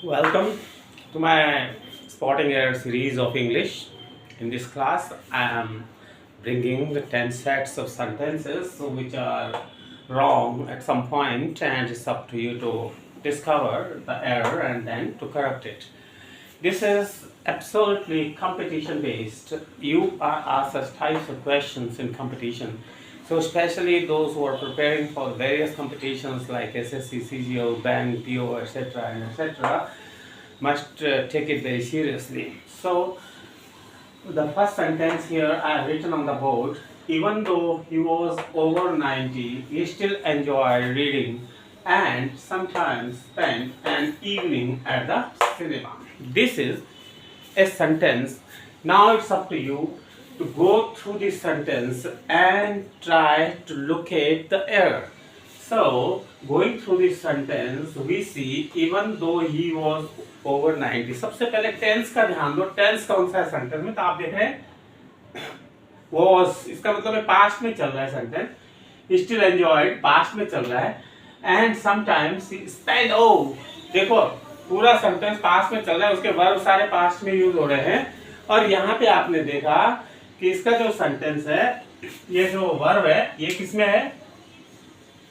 Welcome to my Spotting Error series of English. In this class, I am bringing the 10 sets of sentences which are wrong at some point, and it's up to you to discover the error and then to correct it. This is absolutely competition based. You are asked such types of questions in competition. So especially those who are preparing for various competitions like SSC, CGO, bank, PO, etc. and etc. must take it very seriously. So the first sentence here I have written on the board. Even though he was over 90, he still enjoyed reading and sometimes spent an evening at the cinema. This is a sentence. Now it's up to you to go through this sentence and try to locate the error. So, going through this sentence, we see even though he was over 90. सबसे पहले tense का ध्यान दो. Tense कौन सा है sentence में? तो आप देख रहे हैं was, इसका मतलब है पास्ट में चल रहा है सेंटेंस. Still enjoyed पास्ट में चल रहा है. And sometimes spent, देखो पूरा सेंटेंस पास्ट में चल रहा है, उसके वर्ब सारे पास्ट में यूज हो रहे हैं. और यहाँ पे आपने देखा कि इसका जो सेंटेंस है, ये जो वर्ब है, ये किसमें है?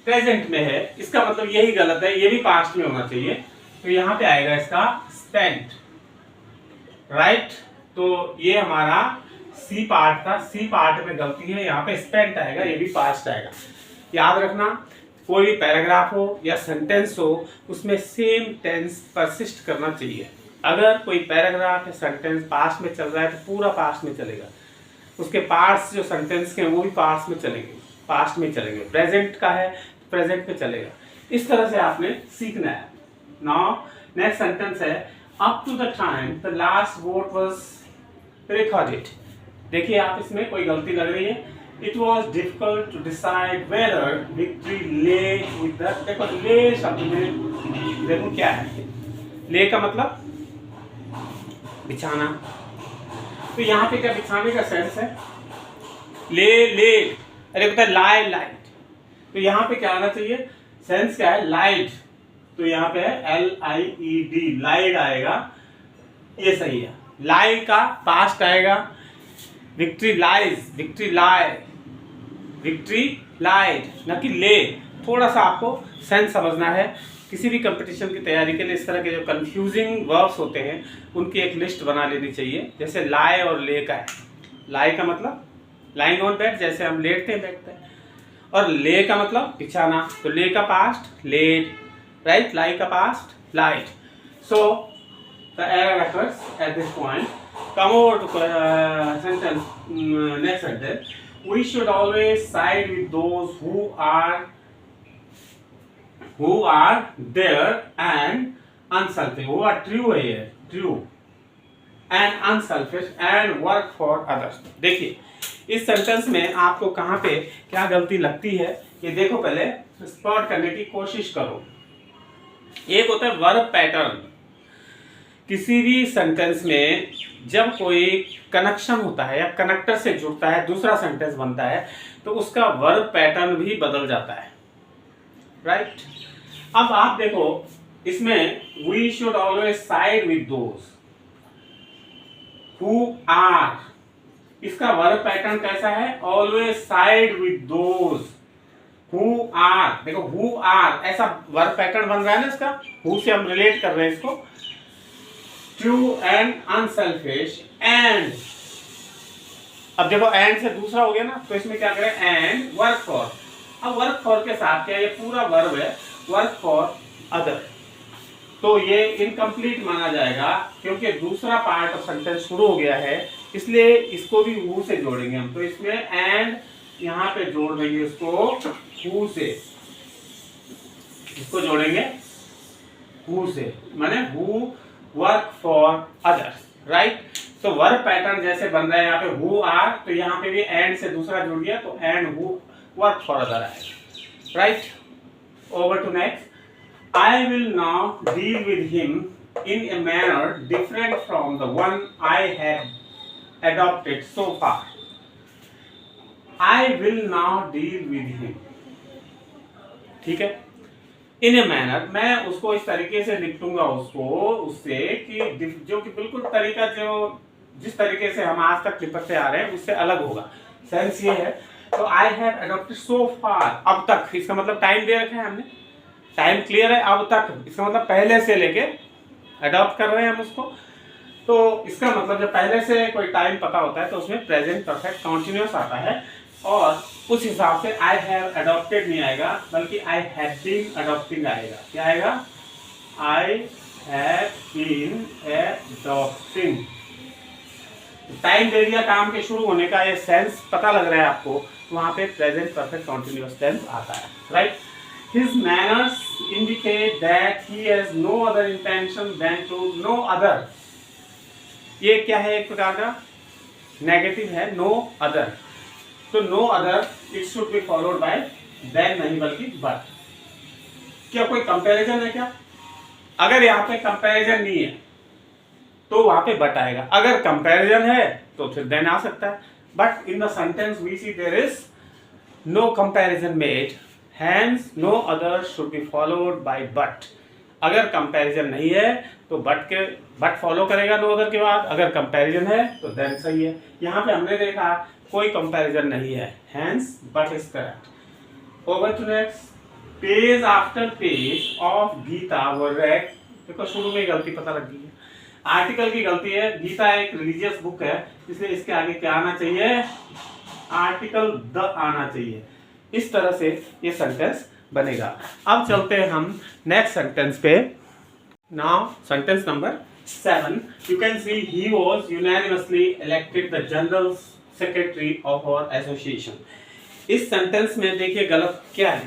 प्रेजेंट में है. इसका मतलब यही गलत है, ये भी पास्ट में होना चाहिए. तो यहाँ पे आएगा इसका स्पेंट, राइट. तो ये हमारा सी पार्ट था. सी पार्ट में गलती है, यहाँ पे स्पेंट आएगा, ये भी पास्ट आएगा. याद रखना, कोई भी पैराग्राफ हो या सेंटेंस हो, उसमें सेम टेंस परसिस्ट करना चाहिए. अगर कोई पैराग्राफ या सेंटेंस पास्ट में चल रहा है तो पूरा पास्ट में चलेगा. उसके पार्ट्स जो सेंटेंस के हैं वो भी पास्ट में चलेंगे, पास्ट में चलेंगे. प्रेजेंट का है तो प्रेजेंट में चलेगा. इस तरह से आपने सीखना है. नाउ नेक्स्ट सेंटेंस है, up to the time the last vote was recorded. देखिए आप, इसमें कोई गलती लग रही है. It was difficult to decide whether victory lay with the. देखो ले शब्द में देखो क्या है. ले का मतलब बिछाना. तो यहाँ पे क्या बिछाने का सेंस है? ले. अरे पता है लाई, लाइट. तो यहाँ पे क्या आना चाहिए? सेंस क्या है? लाइट. तो यहाँ पे है LIED, लाइट आएगा. ये सही है. लाई का पास्ट आएगा. विक्ट्री लाइज, विक्ट्री लाइट, न कि ले. थोड़ा सा आपको सेंस समझना है. किसी भी कंपटीशन की तैयारी के लिए इस तरह के जो कंफ्यूजिंग वर्ब्स होते हैं उनकी एक लिस्ट बना लेनी चाहिए. जैसे लाई और ले का है. लाई का मतलब लाइंग ऑन बेड, जैसे हम लेटते हैं बेड पे. और ले का मतलब बिछाना. तो ले का पास्ट लेड, राइट. लाई का past light. So the error occurs at this point. Come over to sentence, next sentence. We should always side with those who are there and unselfish. who are true है ये, true and unselfish and work for others. देखिए इस sentence में आपको कहाँ पे क्या गलती लगती है, ये देखो. पहले स्पॉट करने की कोशिश करो. एक होता है वर्ब पैटर्न. किसी भी सेंटेंस में जब कोई कनेक्शन होता है या कनेक्टर से जुड़ता है, दूसरा सेंटेंस बनता है, तो उसका वर्ब पैटर्न भी बदल जाता है, राइट. अब आप देखो इसमें we should always side with those who are. इसका वर्ब पैटर्न कैसा है? Always side with those who are. देखो हु आर ऐसा वर्ब पैटर्न बन रहा है ना इसका. हु से हम रिलेट कर रहे हैं इसको. True and unselfish and. अब देखो एंड से दूसरा हो गया ना, तो इसमें क्या करें? And work for. अब वर्क फॉर के साथ क्या, ये पूरा वर्ब है वर्क फॉर अदर, तो ये इनकम्प्लीट माना जाएगा क्योंकि दूसरा पार्ट ऑफ सेंटेंस शुरू हो गया है. इसलिए इसको भी हु से जोड़ेंगे हम. तो इसमें एंड यहाँ पे जोड़ देंगे इसको हु से. इसको जोड़ेंगे हु से, माने who work for others, right. तो वर्ब पैटर्न जैसे बन रहा है यहाँ पे हु आर, तो यहाँ पे भी एंड से दूसरा जुड़ गया, तो and who work for other आएगा, right. Over to next. I will now deal with him in a manner different from the one I have adopted so far. I will now deal with him. ठीक है. इन a manner, मैं उसको इस तरीके से निपटूंगा उसको उससे कि जो कि बिल्कुल तरीका जो जिस तरीके से हम आज तक निपटते आ रहे हैं उससे अलग होगा। सेंस ये है, तो आई हैव अडॉप्टेड सो फार, अब तक, इसका मतलब टाइम दे रखा है हमने, टाइम क्लियर है, अब तक इसका मतलब पहले से लेके अडॉप्ट कर रहे हैं हम उसको। तो इसका मतलब जब पहले से कोई टाइम पता होता है तो उसमें प्रेजेंट परफेक्ट कंटिन्यूअस आता है, और उस हिसाब से आई हैव अडॉप्टेड नहीं आएगा बल्कि आई हैव बीन अडॉप्टिंग आएगा। क्या आएगा? I have been adopting. Time दे दिया काम के शुरू होने का, ये सेंस पता लग रहा है आपको, वहां पे प्रेजेंट परफेक्ट कंटिन्यूअस टेंस आता है, right. His manners indicate that he has no other intention than to no other। ये क्या है? एक प्रकार का नेगेटिव है, नो अदर। तो no other it should be followed by then नहीं बल्कि बट। क्या कोई कंपैरिजन है क्या? अगर यहाँ पे कंपैरिजन नहीं है तो वहां पे बट आएगा, अगर कंपैरिजन है तो फिर देन आ सकता है। But in the sentence we see there is no comparison made, hence no other should be followed by but। अगर कंपैरिजन नहीं है तो बट फॉलो करेगा नो अदर के बाद, अगर कंपैरिजन है तो देन सही है। यहाँ पे हमने देखा कोई कंपैरिजन नहीं है, hence but is correct। Over to next, page after page of Gita were read. देखो शुरू में गलती पता लग गई है, आर्टिकल की गलती है। गीता एक रिलीजियस बुक है इसलिए इसके आगे क्या आना चाहिए? आर्टिकल द आना चाहिए। इस तरह से ये सेंटेंस बनेगा। अब चलते हैं हम नेक्स्ट सेंटेंस पे। Now sentence number 7, you can see he was unanimously elected the general secretary of our association. इस सेंटेंस में देखिए गलत क्या है?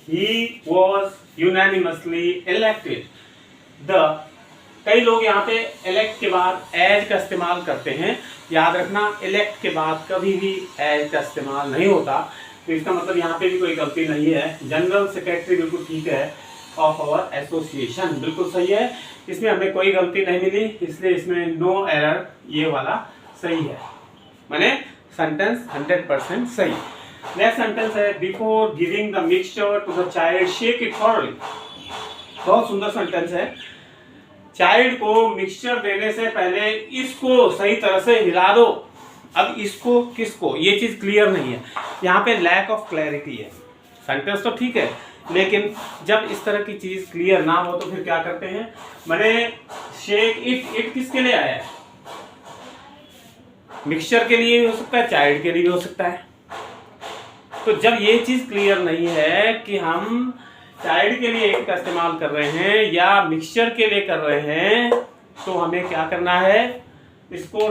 He was unanimously elected the, कई लोग यहाँ पे इलेक्ट के बाद एज का इस्तेमाल करते हैं। याद रखना, इलेक्ट के बाद कभी भी एज का इस्तेमाल नहीं होता, तो इसका मतलब यहाँ पे भी कोई गलती नहीं है। जनरल सेक्रेटरी बिल्कुल ठीक है, ऑफ आवर एसोसिएशन बिल्कुल सही है, इसमें हमें कोई गलती नहीं मिली, इसलिए इसमें नो एरर, ये वाला सही है, माने सेंटेंस 100% सही। नेक्स्ट सेंटेंस है, before giving the mixture to the child shake it thoroughly. बहुत सुंदर सेंटेंस है। चाइल्ड को मिक्सचर देने से पहले इसको सही तरह से हिला दो। अब इसको किसको, ये चीज क्लियर नहीं है, यहाँ पे लैक ऑफ क्लैरिटी है। सेंटेंस तो ठीक है लेकिन जब इस तरह की चीज क्लियर ना हो तो फिर क्या करते हैं? मैंने शेक इट किसके लिए आया है? मिक्सचर के लिए भी हो सकता है, चाइल्ड के लिए भी हो सकता है। तो जब ये चीज क्लियर नहीं है कि हम चाइल्ड के लिए इट का इस्तेमाल कर रहे हैं या मिक्सचर के लिए कर रहे हैं, तो हमें क्या करना है? इसको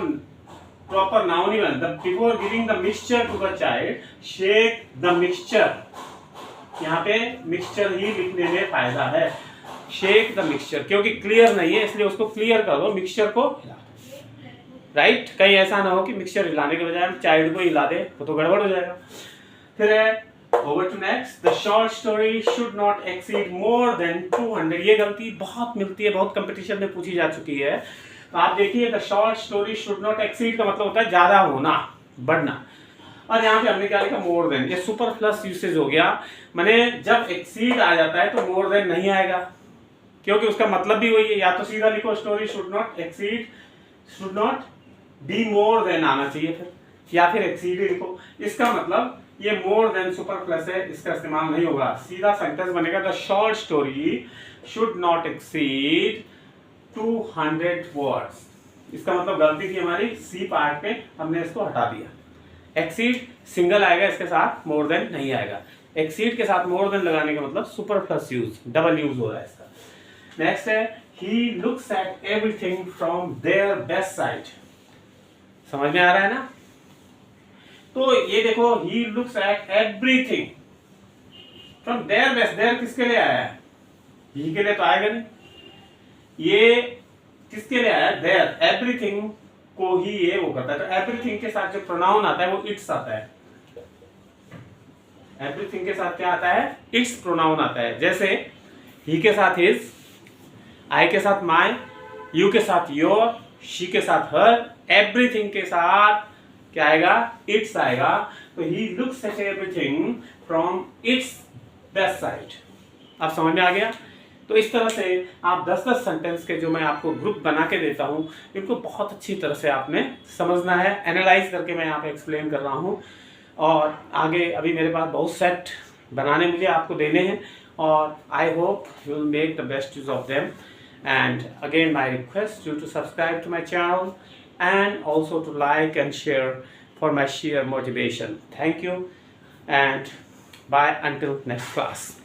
प्रॉपर नाउन ही बन, before giving the mixture to the child shake the mixture. यहाँ पे मिक्सचर ही लिखने में फायदा है, शेक द मिक्सचर, क्योंकि क्लियर नहीं है इसलिए उसको क्लियर कर दो, मिक्सचर को हिला दो, राइट। कहीं ऐसा ना हो कि मिक्सचर हिलाने के बजाय हम चाइल्ड को हिला दे तो गड़बड़ हो जाएगा। फिर है over to next, the short story should not exceed more than 200। ये गलती बहुत मिलती है, बहुत कंपटीशन में पूछी जा चुकी है। तो आप देखिए, the short story should not exceed का मतलब होता है ज्यादा होना, बढ़ना, और यहाँ पे हमने क्या लिखा? More than. ये सुपर प्लस यूसेज हो गया, माने जब एक्सीड आ जाता है तो मोर देन नहीं आएगा, क्योंकि उसका मतलब भी वही है। या तो सीधा लिखो story should not exceed, should not be more than आना चाहिए फिर, या फिर एक्सीड लिखो। इसका मतलब ये मोर देन सुपर प्लस है, इसका इस्तेमाल नहीं होगा। सीधा सेंटेंस बनेगा, the short story should not exceed 200 words. इसका मतलब गलती थी हमारी, सी पार्ट पे हमने इसको हटा दिया। एक्सीड सिंगल आएगा, इसके साथ मोर देन नहीं आएगा। एक्सीड के साथ मोर देन लगाने का मतलब super plus use, double use हो रहा है इसका। नेक्स्ट है, he looks at everything from their best side. समझ में आ रहा है ना? तो ये देखो, he looks at everything from their best. Their किसके लिए आया है? ही के लिए तो आएगा नहीं। ये किसके लिए आया? देयर। एवरीथिंग को ही ये वो करता है, तो एवरीथिंग के साथ जो प्रोनाउन आता है वो इट्स आता है। एवरीथिंग के साथ क्या आता है? इट्स प्रोनाउन आता है। जैसे ही के साथ हिज, आई के साथ माय, यू के साथ योर, शी के साथ हर, एवरीथिंग के साथ क्या आएगा? इट्स आएगा। तो ही looks at everything from its best side. आप समझ में आ गया? तो इस तरह से आप 10-10 सेंटेंस के जो मैं आपको ग्रुप बना के देता हूँ, इनको बहुत अच्छी तरह से आपने समझना है, एनालाइज करके मैं यहाँ पे एक्सप्लेन कर रहा हूँ। और आगे अभी मेरे पास बहुत सेट बनाने मुझे आपको देने हैं, और I hope you will make the best use of them. And again my request you to subscribe to my channel and also to like and share for my sheer motivation. Thank you and bye until next class.